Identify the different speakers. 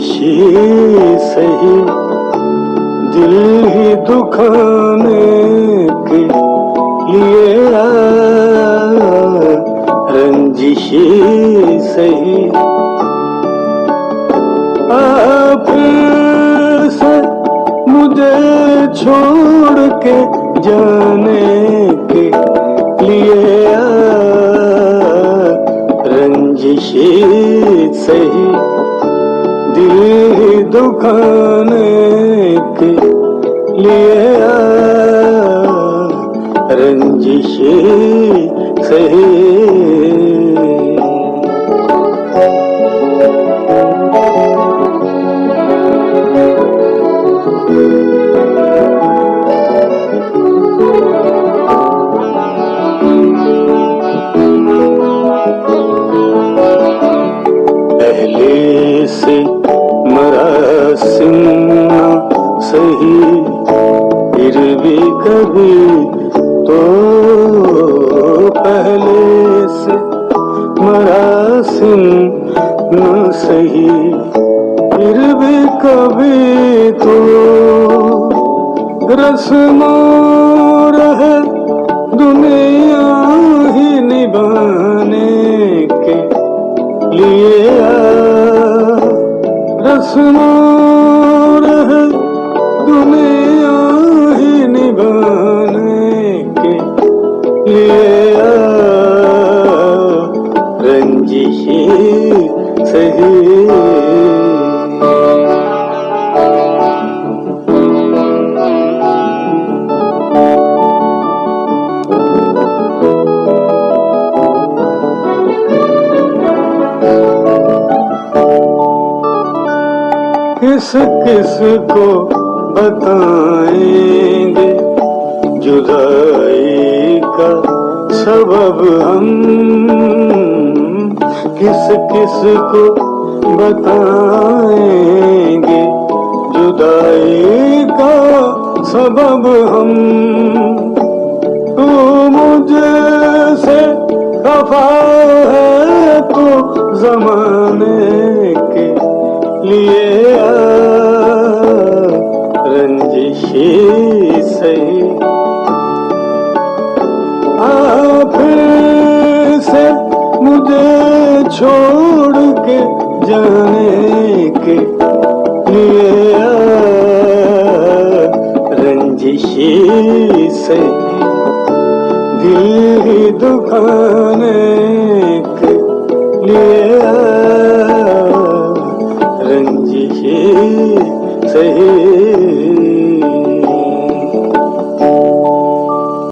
Speaker 1: रंजिशी सही दिल ही दुखाने के लिए रंजिशी सही फिर से मुझे छोड़ के जाने के लिए रंजिशी सही दिल ही दुखाने के लिए रंजिशी सही पहले से मरा सिन्ना सही फिर भी कभी तो पहले से मरा सिन्ना सही फिर भी कभी तो रस्मों रहे दुनिया ही निभाने के लिए रस्मों रहे दुनिया ही निभाने के लिए रंजिशी सही किस किस को बताएंगे जुदाई का सबब हम किस किस को बताएंगे जुदाई का सबब हम तू मुझे से खफा है तो जमाने के लिए रंजिशी सही फिर से मुझे छोड़ के जाने के लिए रंजिशी सही दिल ही दुखाने के लिए रंजिशी सही